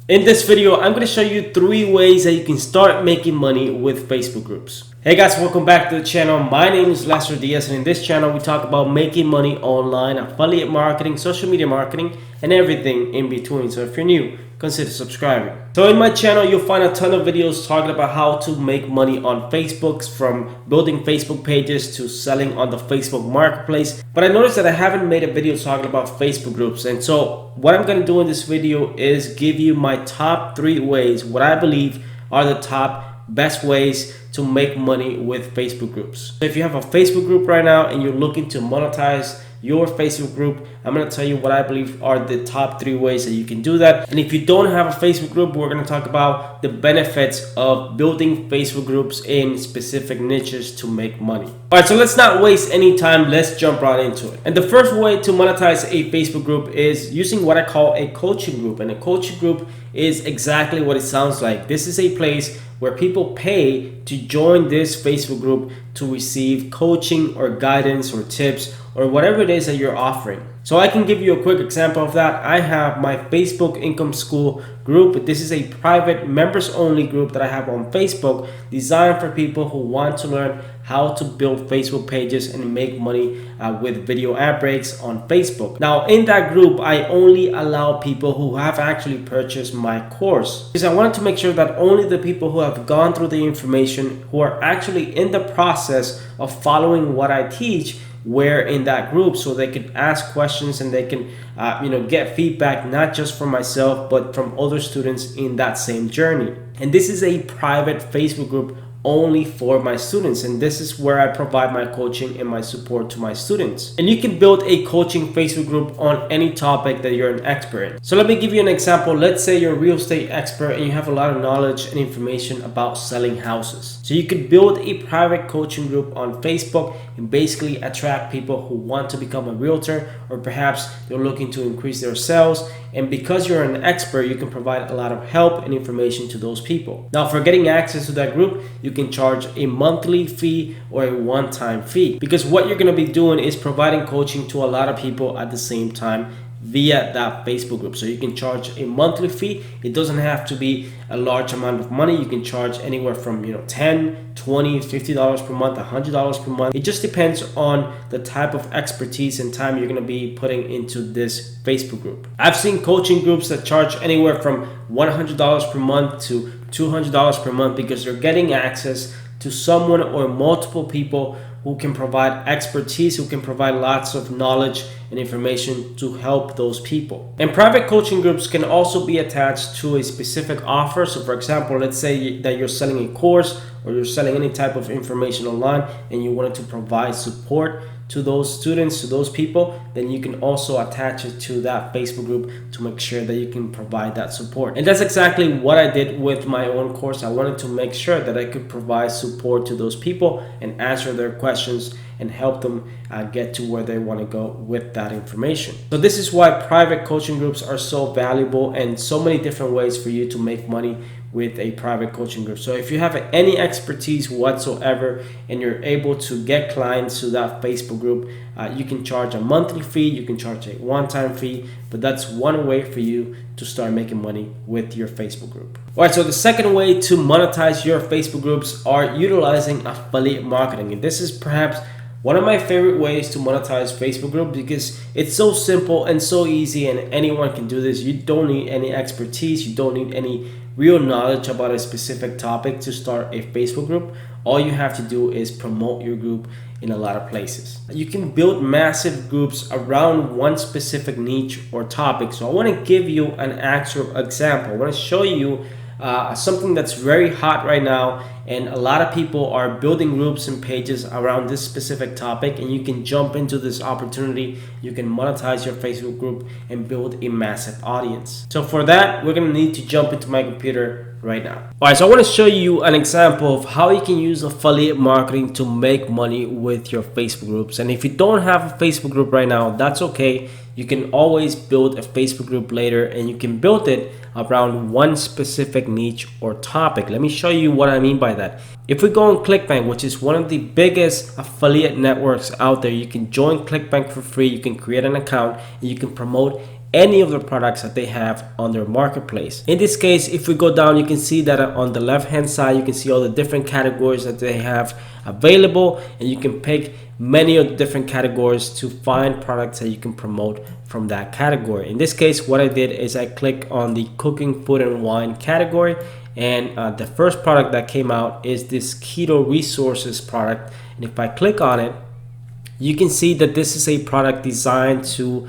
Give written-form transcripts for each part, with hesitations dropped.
In this video, I'm going to show you 3 ways that you can start making money with Facebook groups. Hey guys, welcome back to the channel. My name is Lester Diaz, and in this channel we talk about making money online, affiliate marketing, social media marketing, and everything in between. So if you're new, consider subscribing. So in my channel, you'll find a ton of videos talking about how to make money on Facebook, from building Facebook pages to selling on the Facebook marketplace. But I noticed that I haven't made a video talking about Facebook groups. And so what I'm going to do in this video is give you my top 3 ways, what I believe are the top best ways to make money with Facebook groups. So if you have a Facebook group right now and you're looking to monetize your Facebook group, I'm going to tell you what I believe are the top 3 ways that you can do that. And if you don't have a Facebook group, we're going to talk about the benefits of building Facebook groups in specific niches to make money. All right, so let's not waste any time. Let's jump right into it. And the first way to monetize a Facebook group is using what I call a coaching group. And a coaching group is exactly what it sounds like. This is a place where people pay to join this Facebook group to receive coaching or guidance or tips or whatever it is that you're offering. So I can give you a quick example of that. I have my Facebook Income School group. This is a private members only group that I have on Facebook, designed for people who want to learn how to build Facebook pages and make money with video ad breaks on Facebook. Now in that group, I only allow people who have actually purchased my course, because I wanted to make sure that only the people who have gone through the information, who are actually in the process of following what I teach, were in that group, so they could ask questions and they can get feedback, not just from myself but from other students in that same journey. And this is a private Facebook group only for my students, and this is where I provide my coaching and my support to my students. And you can build a coaching Facebook group on any topic that you're an expert in. So let me give you an example. Let's say you're a real estate expert and you have a lot of knowledge and information about selling houses. So you could build a private coaching group on Facebook and basically attract people who want to become a realtor, or perhaps they're looking to increase their sales. And because you're an expert, you can provide a lot of help and information to those people. Now, for getting access to that group, you can charge a monthly fee or a one-time fee, because what you're going to be doing is providing coaching to a lot of people at the same time via that Facebook group. So you can charge a monthly fee. It doesn't have to be a large amount of money. You can charge anywhere from $10, $20, $50 per month, $100 per month. It just depends on the type of expertise and time you're going to be putting into this Facebook group. I've seen coaching groups that charge anywhere from $100 per month to $200 per month, because they're getting access to someone or multiple people who can provide expertise, who can provide lots of knowledge and information to help those people. And private coaching groups can also be attached to a specific offer. So for example, let's say that you're selling a course or you're selling any type of information online and you wanted to provide support to those students, to those people, then you can also attach it to that Facebook group to make sure that you can provide that support. And that's exactly what I did with my own course. I wanted to make sure that I could provide support to those people and answer their questions and help them get to where they want to go with that information. So this is why private coaching groups are so valuable, and so many different ways for you to make money with a private coaching group. So if you have any expertise whatsoever and you're able to get clients to that Facebook group, you can charge a monthly fee, you can charge a one-time fee, but that's one way for you to start making money with your Facebook group. All right, so the second way to monetize your Facebook groups are utilizing affiliate marketing. And this is perhaps one of my favorite ways to monetize Facebook group, because it's so simple and so easy and anyone can do this. You don't need any expertise, you don't need any real knowledge about a specific topic to start a Facebook group. All you have to do is promote your group in a lot of places. You can build massive groups around one specific niche or topic. So I want to give you an actual example. I want to show you something that's very hot right now, and a lot of people are building groups and pages around this specific topic, and you can jump into this opportunity. You can monetize your Facebook group and build a massive audience. So for that, we're going to need to jump into my computer right now. All right, so I want to show you an example of how you can use affiliate marketing to make money with your Facebook groups. And if you don't have a Facebook group right now, that's okay. You can always build a Facebook group later, and you can build it around one specific niche or topic. Let me show you what I mean by that. If we go on ClickBank, which is one of the biggest affiliate networks out there, you can join ClickBank for free. You can create an account and you can promote any of the products that they have on their marketplace. In this case, if we go down, you can see that on the left hand side, you can see all the different categories that they have available, and you can pick many of the different categories to find products that you can promote from that category. In this case, what I did is I click on the cooking, food and wine category, and the first product that came out is this keto resources product. And if I click on it, you can see that this is a product designed to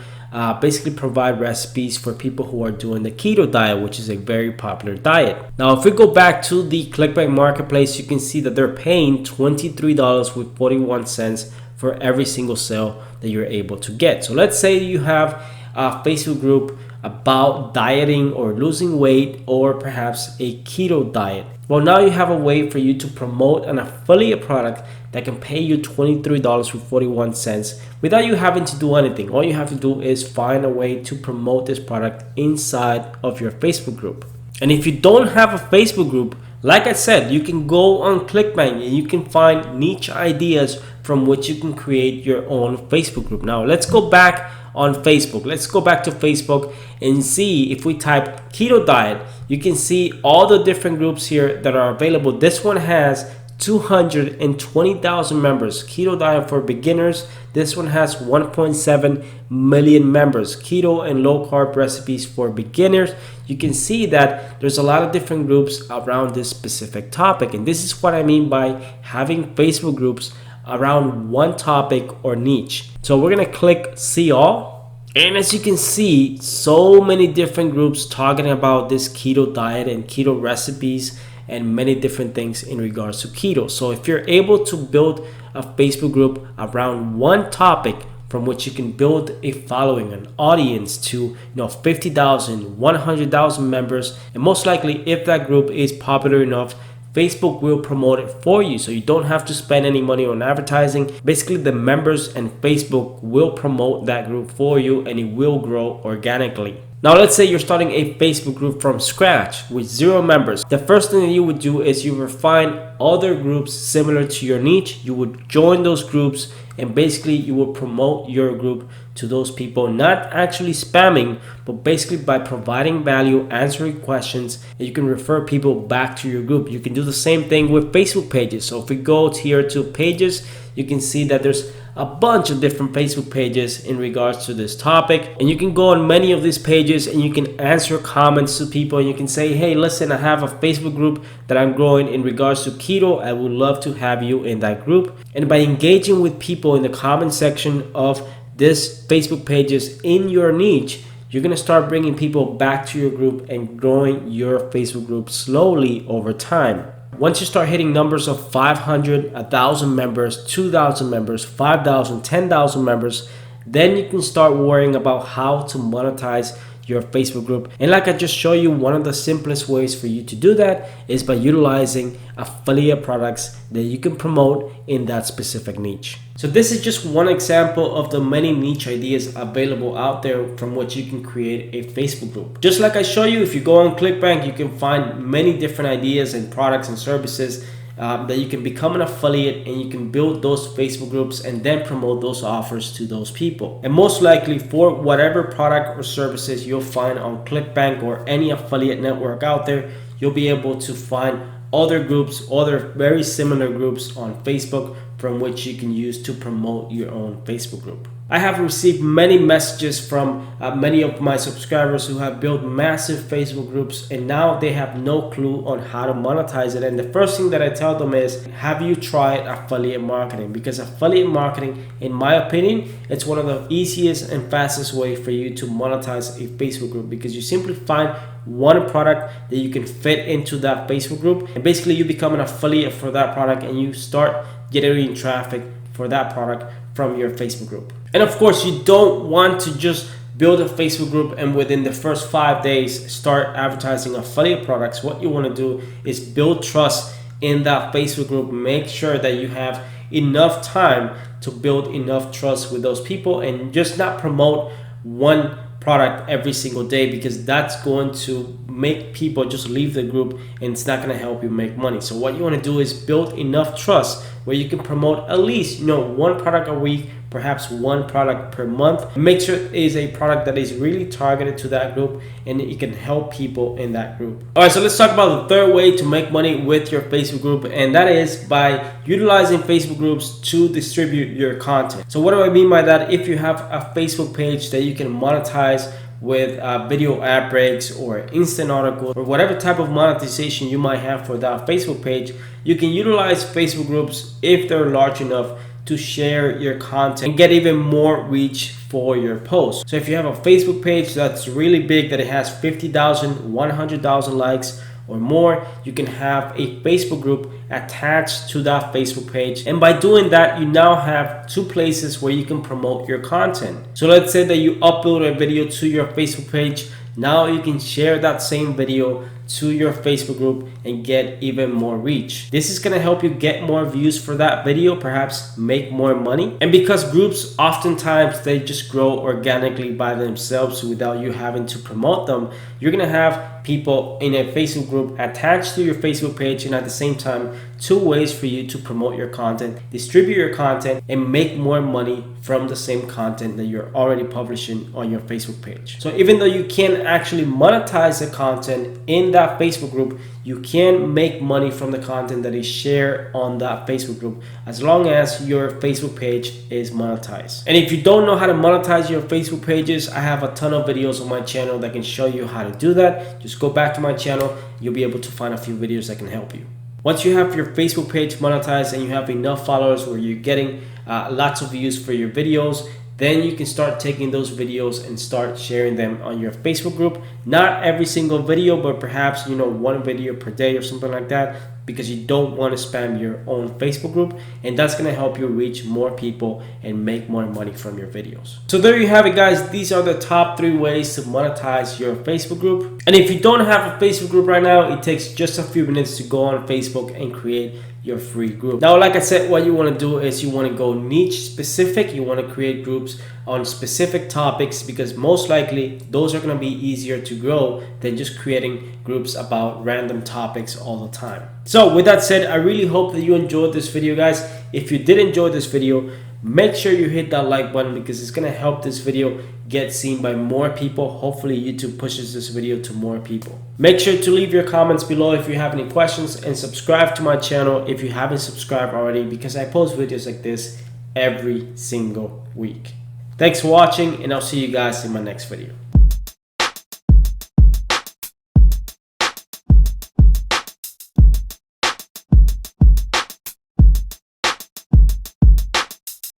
basically provide recipes for people who are doing the keto diet, which is a very popular diet. Now, if we go back to the ClickBank marketplace, you can see that they're paying $23.41 for every single sale that you're able to get. So let's say you have a Facebook group about dieting or losing weight, or perhaps a keto diet. Well, now you have a way for you to promote an affiliate product that can pay you $23.41 without you having to do anything. All you have to do is find a way to promote this product inside of your Facebook group. And if you don't have a Facebook group, like I said, you can go on ClickBank and you can find niche ideas from which you can create your own Facebook group. Now, let's go back on Facebook. Let's go back to Facebook and see, if we type keto diet, you can see all the different groups here that are available. This one has 220,000 members. Keto diet for beginners. This one has 1.7 million members. Keto and low carb recipes for beginners. You can see that there's a lot of different groups around this specific topic, and this is what I mean by having Facebook groups around one topic or niche. So we're gonna click see all, and as you can see, so many different groups talking about this keto diet and keto recipes and many different things in regards to keto. So if you're able to build a Facebook group around one topic from which you can build a following, an audience to 50,000, 100,000 members, and most likely if that group is popular enough, Facebook will promote it for you, so you don't have to spend any money on advertising. Basically, the members and Facebook will promote that group for you, and it will grow organically. Now, let's say you're starting a Facebook group from scratch with 0 members. The first thing that you would do is you would find other groups similar to your niche. You would join those groups, and basically you will promote your group to those people, not actually spamming, but basically by providing value, answering questions, and you can refer people back to your group. You can do the same thing with Facebook pages. So if we go here to pages, you can see that there's a bunch of different Facebook pages in regards to this topic, and you can go on many of these pages and you can answer comments to people, and you can say, hey, listen, I have a Facebook group that I'm growing in regards to keto. I would love to have you in that group. And by engaging with people in the comment section of this Facebook pages in your niche, you're going to start bringing people back to your group and growing your Facebook group slowly over time. Once you start hitting numbers of 500, 1,000 members, 2,000 members, 5,000, 10,000 members, then you can start worrying about how to monetize your Facebook group. And like I just showed you, one of the simplest ways for you to do that is by utilizing affiliate products that you can promote in that specific niche. So this is just one example of the many niche ideas available out there from which you can create a Facebook group. Just like I show you, if you go on ClickBank, you can find many different ideas and products and services that you can become an affiliate, and you can build those Facebook groups and then promote those offers to those people. And most likely for whatever product or services you'll find on ClickBank or any affiliate network out there, you'll be able to find other groups, other very similar groups on Facebook from which you can use to promote your own Facebook group. I have received many messages from many of my subscribers who have built massive Facebook groups, and now they have no clue on how to monetize it. And the first thing that I tell them is, have you tried affiliate marketing? Because affiliate marketing, in my opinion, it's one of the easiest and fastest way for you to monetize a Facebook group, because you simply find one product that you can fit into that Facebook group, and basically you become an affiliate for that product, and you start generating traffic for that product from your Facebook group. And of course, you don't want to just build a Facebook group and within the first 5 days start advertising affiliate products. What you want to do is build trust in that Facebook group. Make sure that you have enough time to build enough trust with those people, and just not promote one product every single day, because that's going to make people just leave the group and it's not going to help you make money. So what you want to do is build enough trust where you can promote at least one product a week perhaps one product per month. Make sure it is a product that is really targeted to that group and it can help people in that group. All right, so let's talk about the third way to make money with your Facebook group, and that is by utilizing Facebook groups to distribute your content. So what do I mean by that? If you have a Facebook page that you can monetize with video ad breaks or instant articles or whatever type of monetization you might have for that Facebook page, you can utilize Facebook groups if they're large enough to share your content and get even more reach for your post. So if you have a Facebook page that's really big, that it has 50,000, 100,000 likes or more, you can have a Facebook group attached to that Facebook page. And by doing that, you now have two places where you can promote your content. So let's say that you upload a video to your Facebook page. Now you can share that same video to your Facebook group and get even more reach. This is gonna help you get more views for that video, perhaps make more money. And because groups oftentimes they just grow organically by themselves without you having to promote them, you're gonna have people in a Facebook group attached to your Facebook page, and at the same time, two ways for you to promote your content, distribute your content, and make more money from the same content that you're already publishing on your Facebook page. So even though you can't actually monetize the content in that Facebook group, you can make money from the content that is shared on that Facebook group as long as your Facebook page is monetized. And if you don't know how to monetize your Facebook pages, I have a ton of videos on my channel that can show you how to do that. Just go back to my channel, you'll be able to find a few videos that can help you. Once you have your Facebook page monetized and you have enough followers where you're getting lots of views for your videos, then you can start taking those videos and start sharing them on your Facebook group. Not every single video, but perhaps, one video per day or something like that, because you don't want to spam your own Facebook group, and that's going to help you reach more people and make more money from your videos. So there you have it, guys. These are the top 3 ways to monetize your Facebook group. And if you don't have a Facebook group right now, it takes just a few minutes to go on Facebook and create your free group. Now, like I said, what you want to do is you want to go niche specific. You want to create groups on specific topics, because most likely those are going to be easier to grow than just creating groups about random topics all the time. So with that said, I really hope that you enjoyed this video, guys. If you did enjoy this video, make sure you hit that like button, because it's going to help this video get seen by more people. Hopefully YouTube pushes this video to more people. Make sure to leave your comments below if you have any questions, and subscribe to my channel if you haven't subscribed already, because I post videos like this every single week. Thanks for watching, and I'll see you guys in my next video.